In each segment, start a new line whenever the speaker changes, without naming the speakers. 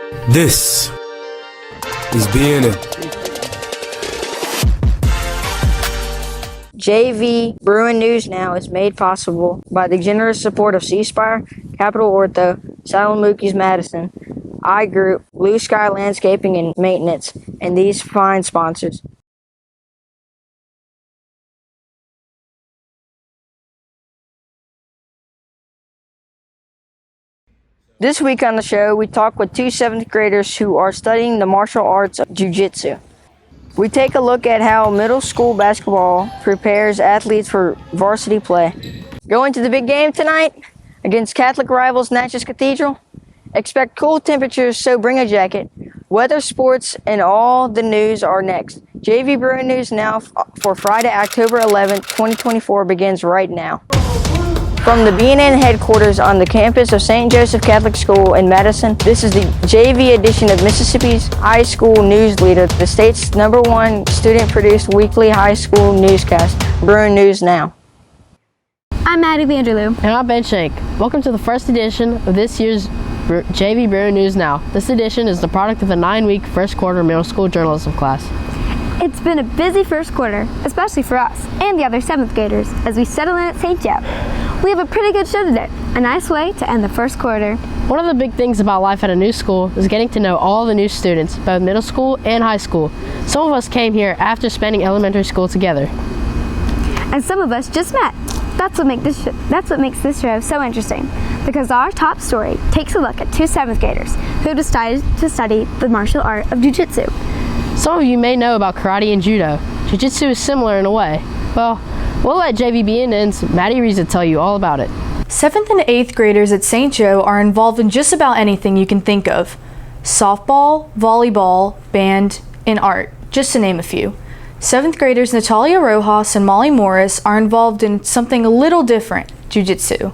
This is BNN.
JV Bruin News Now is made possible by the generous support of C-Spire, Capital Ortho, Salamukis Madison, iGroup, Blue Sky Landscaping and Maintenance, and these fine sponsors. This week on the show, we talk with two 7th graders who are studying the martial arts of Jiu-Jitsu. We take a look at how middle school basketball prepares athletes for varsity play. Going to the big game tonight against Catholic rivals Natchez Cathedral? Expect cool temperatures, so bring a jacket. Weather, sports, and all the news are next. JV Bruin News Now for Friday, October 11th, 2024 begins right now. From the BNN headquarters on the campus of St. Joseph Catholic School in Madison, this is the JV edition of Mississippi's High School News Leader, the state's #1 student-produced weekly high school newscast, Bruin News Now.
I'm Maddie Vanderloo.
And I'm Ben Shank. Welcome to the first edition of this year's JV Bruin News Now. This edition is the product of a 9-week first quarter middle school journalism class.
It's been a busy first quarter, especially for us and the other 7th graders, as we settle in at St. Joe. We have a pretty good show today, a nice way to end the first quarter.
One of the big things about life at a new school is getting to know all the new students, both middle school and high school. Some of us came here after spending elementary school together.
And some of us just met. That's what makes this show so interesting, because our top story takes a look at two 7th graders who decided to study the martial art of Jiu-Jitsu.
Some of you may know about karate and judo. Jiu-Jitsu is similar in a way. Well, we'll let JVBNN's Maddie Riza tell you all about it.
7th and 8th graders at St. Joe are involved in just about anything you can think of. Softball, volleyball, band, and art, just to name a few. 7th graders Natalia Rojas and Molly Morris are involved in something a little different, Jiu-Jitsu.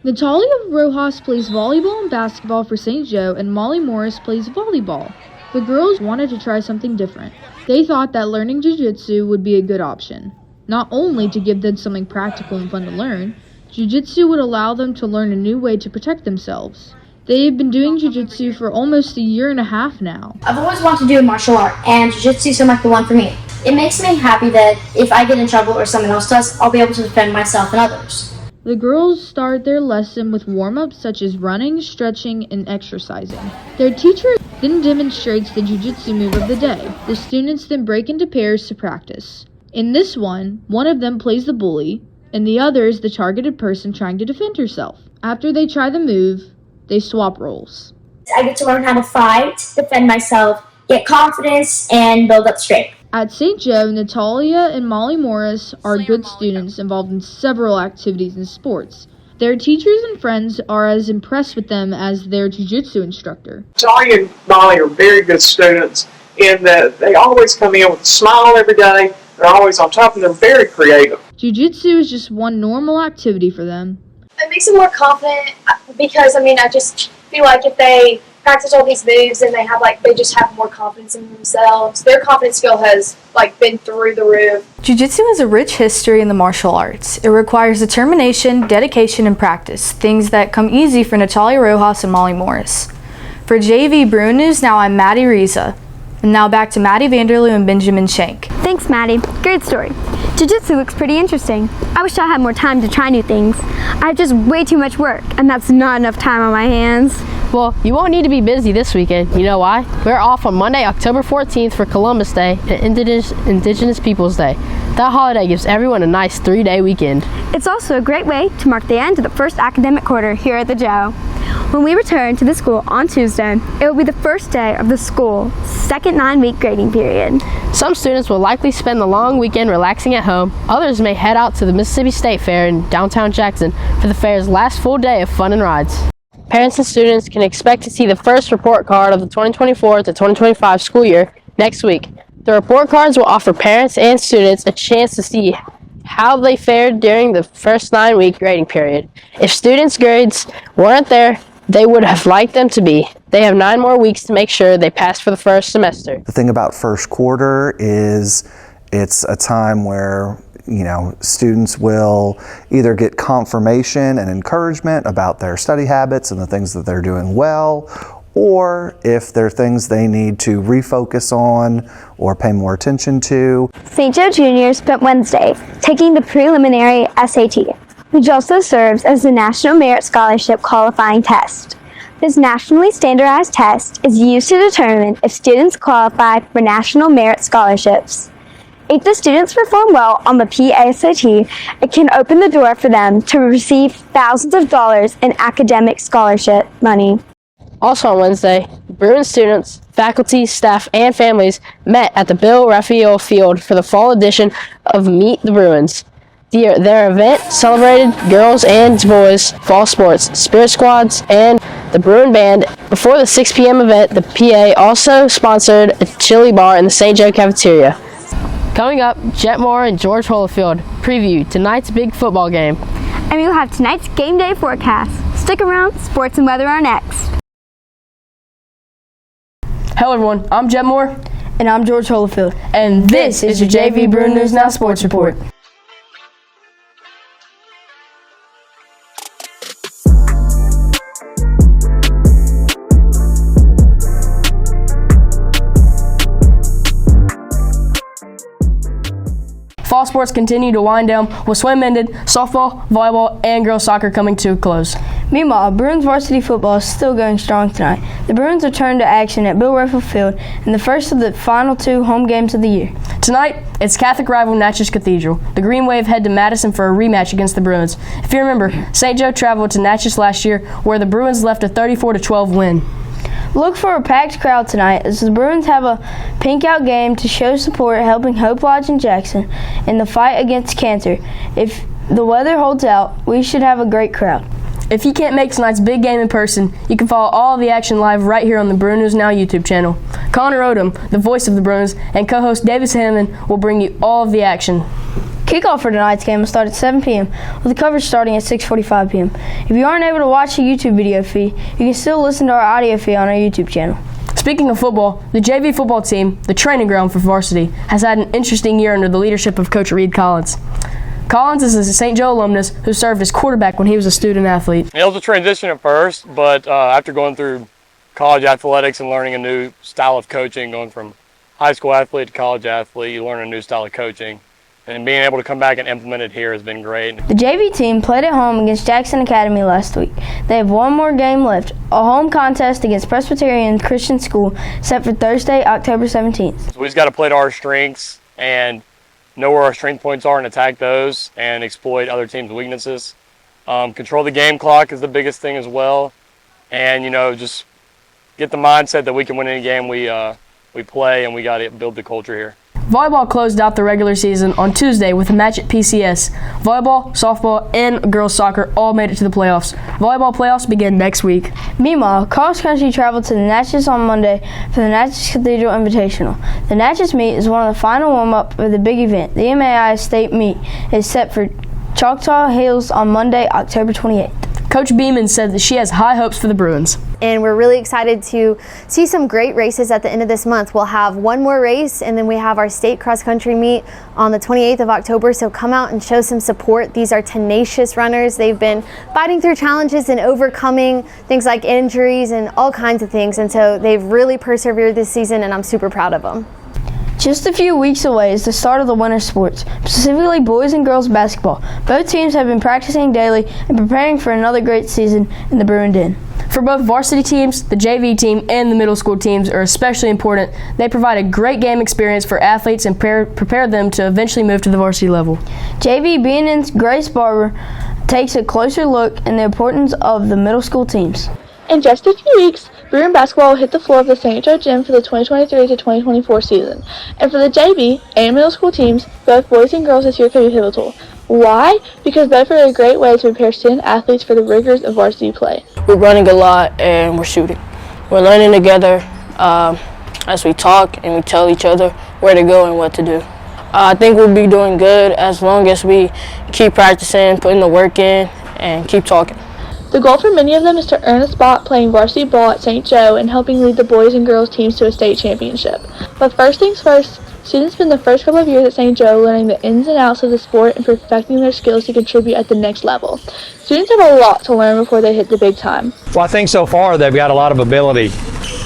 Natalia Rojas plays volleyball and basketball for St. Joe, and Molly Morris plays volleyball. The girls wanted to try something different. They thought that learning Jiu-Jitsu would be a good option. Not only to give them something practical and fun to learn, Jiu-Jitsu would allow them to learn a new way to protect themselves. They have been doing Jiu-Jitsu for almost a year and a half now.
I've always wanted to do a martial art, and Jiu-Jitsu seemed like the one for me. It makes me happy that if I get in trouble or someone else does, I'll be able to defend myself and others.
The girls start their lesson with warm-ups such as running, stretching, and exercising. Their teacher then demonstrates the Jiu-Jitsu move of the day. The students then break into pairs to practice. In this one of them plays the bully, and the other is the targeted person trying to defend herself. After they try the move, they swap roles.
I get to learn how to fight, defend myself, get confidence, and build up strength.
At St. Joe, Natalia and Molly Morris are good students involved in several activities and sports. Their teachers and friends are as impressed with them as their Jiu-Jitsu instructor.
Natalia and Molly are very good students in that they always come in with a smile every day. They're always on top and they're very creative.
Jiu-Jitsu is just one normal activity for them.
It makes them more confident because, I just feel like if they practice all these moves and they just have more confidence in themselves. Their confidence skill has been through the roof.
Jiu-Jitsu has a rich history in the martial arts. It requires determination, dedication, and practice, things that come easy for Natalia Rojas and Molly Morris. For JV Bruin News Now, I'm Maddie Riza. And now back to Maddie Vanderloo and Benjamin Shank.
Thanks, Maddie. Great story. Jiu-Jitsu looks pretty interesting. I wish I had more time to try new things. I have just way too much work, and that's not enough time on my hands.
Well, you won't need to be busy this weekend. You know why? We're off on Monday, October 14th for Columbus Day and Indigenous Peoples Day. That holiday gives everyone a nice 3-day weekend.
It's also a great way to mark the end of the first academic quarter here at the Joe. When we return to the school on Tuesday, it will be the first day of the school's second 9-week grading period.
Some students will likely spend the long weekend relaxing at home. Others may head out to the Mississippi State Fair in downtown Jackson for the fair's last full day of fun and rides. Parents and students can expect to see the first report card of the 2024 to 2025 school year next week. The report cards will offer parents and students a chance to see how they fared during the first 9-week grading period. If students' grades weren't there, they would have liked them to be. They have 9 more weeks to make sure they pass for the first semester.
The thing about first quarter is it's a time where students will either get confirmation and encouragement about their study habits and the things that they're doing well, or if there are things they need to refocus on or pay more attention to.
St. Joe Junior spent Wednesday taking the preliminary SAT, which also serves as the National Merit Scholarship qualifying test. This nationally standardized test is used to determine if students qualify for national merit scholarships. If the students perform well on the PSAT, it can open the door for them to receive thousands of dollars in academic scholarship money.
Also on Wednesday, Bruin students, faculty, staff, and families met at the Bill Raphael Field for the fall edition of Meet the Bruins. Their event celebrated girls and boys fall sports, spirit squads, and the Bruin Band. Before the 6 p.m. event, the PA also sponsored a chili bar in the St. Joe cafeteria. Coming up, Jet Moore and George Holyfield preview tonight's big football game.
And we'll have tonight's game day forecast. Stick around, sports and weather are next.
Hello everyone, I'm Jet Moore.
And I'm George Holyfield.
And this is your JV Bruin News Now Sports Report. Fall sports continue to wind down with swim ended, softball, volleyball, and girls soccer coming to a close.
Meanwhile, Bruins varsity football is still going strong tonight. The Bruins return to action at Bill Raphael Field in the first of the final 2 home games of the year.
Tonight, it's Catholic rival Natchez Cathedral. The Green Wave head to Madison for a rematch against the Bruins. If you remember, St. Joe traveled to Natchez last year where the Bruins left a 34-12 win.
Look for a packed crowd tonight as the Bruins have a pink out game to show support helping Hope Lodge and Jackson in the fight against cancer. If the weather holds out, we should have a great crowd.
If you can't make tonight's big game in person, you can follow all of the action live right here on the Bruin News Now YouTube channel. Connor Odom, the voice of the Bruins, and co-host Davis Hammond will bring you all of the action.
Kickoff for tonight's game will start at 7 p.m. with the coverage starting at 6:45 p.m. If you aren't able to watch the YouTube video feed, you can still listen to our audio feed on our YouTube channel.
Speaking of football, the JV football team, the training ground for varsity, has had an interesting year under the leadership of Coach Reed Collins. Collins is a St. Joe alumnus who served as quarterback when he was a student athlete.
It was a transition at first, but after going through college athletics and learning a new style of coaching, going from high school athlete to college athlete, you learn a new style of coaching. And being able to come back and implement it here has been great.
The JV team played at home against Jackson Academy last week. They have one more game left, a home contest against Presbyterian Christian School set for Thursday, October 17th.
So we just got to play to our strengths and know where our strength points are and attack those and exploit other teams' weaknesses. Control the game clock is the biggest thing as well. And, just get the mindset that we can win any game we play, and we got to build the culture here.
Volleyball closed out the regular season on Tuesday with a match at PCS. Volleyball, softball, and girls soccer all made it to the playoffs. Volleyball playoffs begin next week.
Meanwhile, cross country traveled to the Natchez on Monday for the Natchez Cathedral Invitational. The Natchez meet is one of the final warm-up for the big event. The MAI state meet is set for Choctaw Hills on Monday, October 28th.
Coach Beeman said that she has high hopes for the Bruins.
And we're really excited to see some great races at the end of this month. We'll have one more race, and then we have our state cross-country meet on the 28th of October, so come out and show some support. These are tenacious runners. They've been fighting through challenges and overcoming things like injuries and all kinds of things, and so they've really persevered this season, and I'm super proud of them.
Just a few weeks away is the start of the winter sports, specifically boys and girls basketball. Both teams have been practicing daily and preparing for another great season in the Bruin Den.
For both varsity teams, the JV team, and the middle school teams are especially important. They provide a great game experience for athletes and prepare them to eventually move to the varsity level.
JV BNN's Grace Barber takes a closer look in the importance of the middle school teams.
In just a few weeks, Bruin basketball will hit the floor of the St. Joe Gym for the 2023 to 2024 season. And for the JV and middle school teams, both boys and girls this year can be pivotal. Why? Because both are a great way to prepare student athletes for the rigors of varsity play.
We're running a lot and we're shooting. We're learning together as we talk and we tell each other where to go and what to do. I think we'll be doing good as long as we keep practicing, putting the work in, and keep talking.
The goal for many of them is to earn a spot playing varsity ball at St. Joe and helping lead the boys and girls teams to a state championship. But first things first, Students spend the first couple of years at St. Joe learning the ins and outs of the sport and perfecting their skills to contribute at the next level. Students have a lot to learn before they hit the big time.
Well, I think so far they've got a lot of ability.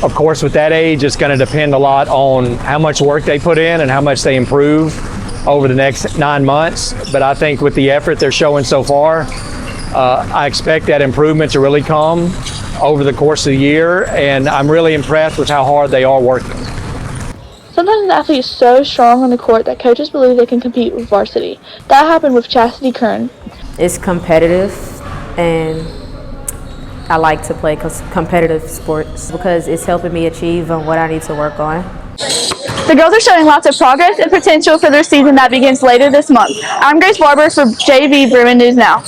Of course, with that age, it's going to depend a lot on how much work they put in and how much they improve over the next 9 months. But I think with the effort they're showing so far, I expect that improvement to really come over the course of the year, and I'm really impressed with how hard they are working.
Sometimes an athlete is so strong on the court that coaches believe they can compete with varsity. That happened with Chastity Kern.
It's competitive, and I like to play competitive sports because it's helping me achieve what I need to work on.
The girls are showing lots of progress and potential for their season that begins later this month. I'm Grace Barber for JV Bruin News Now.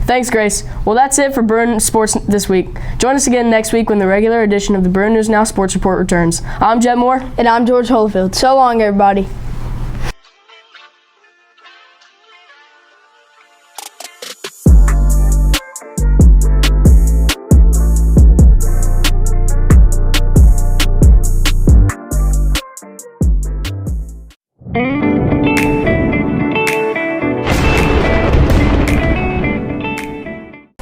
Thanks, Grace. Well, that's it for Bruin Sports this week. Join us again next week when the regular edition of the Bruin News Now Sports Report returns. I'm Jet Moore.
And I'm George Holyfield. So long, everybody.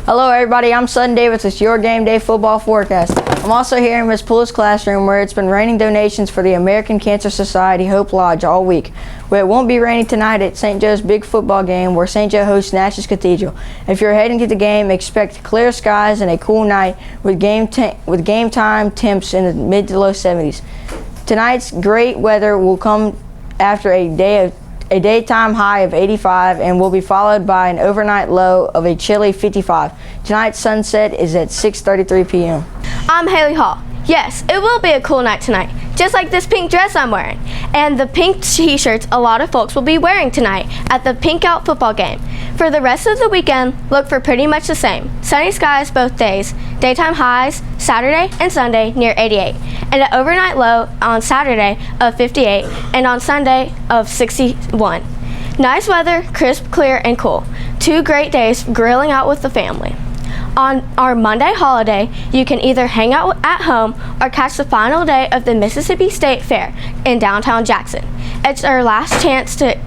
Hello everybody, I'm Sutton Davis with your game day football forecast. I'm also here in Ms. Poole's classroom where it's been raining donations for the American Cancer Society Hope Lodge all week. But it won't be raining tonight at St. Joe's big football game where St. Joe hosts Natchez Cathedral. If you're heading to the game, expect clear skies and a cool night with game time temps in the mid to low 70s. Tonight's great weather will come after a daytime high of 85 and will be followed by an overnight low of a chilly 55. Tonight's sunset is at 6:33 p.m.
I'm Haley Hall. Yes, it will be a cool night tonight, just like this pink dress I'm wearing, and the pink t-shirts a lot of folks will be wearing tonight at the Pink Out football game. For the rest of the weekend, look for pretty much the same. Sunny skies both days, daytime highs Saturday and Sunday near 88, and an overnight low on Saturday of 58 and on Sunday of 61. Nice weather, crisp, clear, and cool. 2 great days grilling out with the family. On our Monday holiday, you can either hang out at home or catch the final day of the Mississippi State Fair in downtown Jackson. It's our last chance to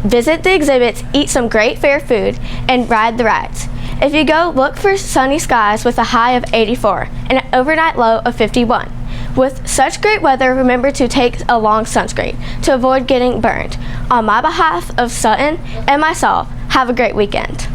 visit the exhibits, eat some great fair food, and ride the rides. If you go, look for sunny skies with a high of 84 and an overnight low of 51. With such great weather, remember to take along sunscreen to avoid getting burned. On my behalf of Sutton and myself, have a great weekend.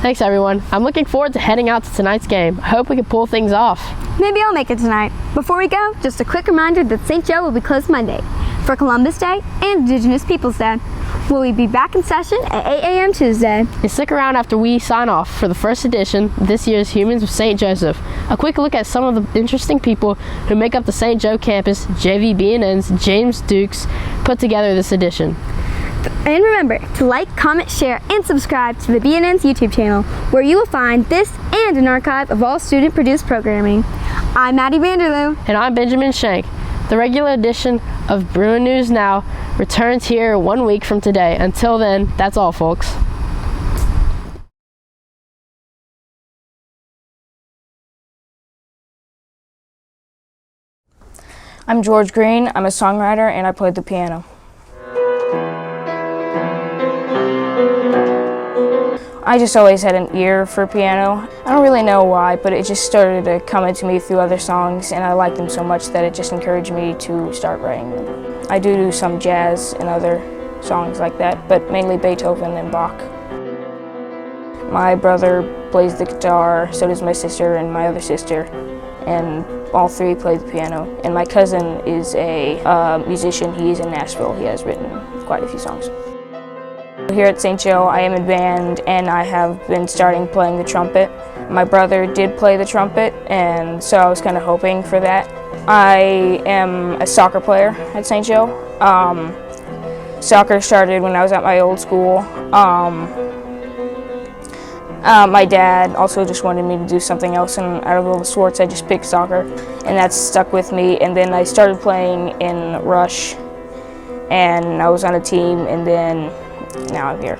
Thanks, everyone. I'm looking forward to heading out to tonight's game. I hope we can pull things off.
Maybe I'll make it tonight. Before we go, just a quick reminder that St. Joe will be closed Monday for Columbus Day and Indigenous Peoples Day. We'll be back in session at 8 a.m. Tuesday.
And stick around after we sign off for the first edition of this year's Humans of St. Joseph. A quick look at some of the interesting people who make up the St. Joe campus JV B&N's James Dukes put together this edition.
And remember to like, comment, share, and subscribe to the B&N's YouTube channel, where you will find this and an archive of all student-produced programming. I'm Maddie Vanderloo.
And I'm Benjamin Shank. The regular edition of Bruin News Now returns here 1 week from today. Until then, that's all, folks.
I'm George Green. I'm a songwriter and I played the piano. I just always had an ear for piano. I don't really know why, but it just started to come into me through other songs, and I liked them so much that it just encouraged me to start writing them. I do some jazz and other songs like that, but mainly Beethoven and Bach. My brother plays the guitar, so does my sister and my other sister, and all 3 play the piano. And my cousin is a musician. He is in Nashville. He has written quite a few songs. Here at St. Joe, I am in band, and I have been starting playing the trumpet. My brother did play the trumpet, and so I was kind of hoping for that. I am a soccer player at St. Joe. Soccer started when I was at my old school. My dad also just wanted me to do something else, and out of all the sports, I just picked soccer, and that stuck with me. And then I started playing in Rush, and I was on a team, and then now I'm here.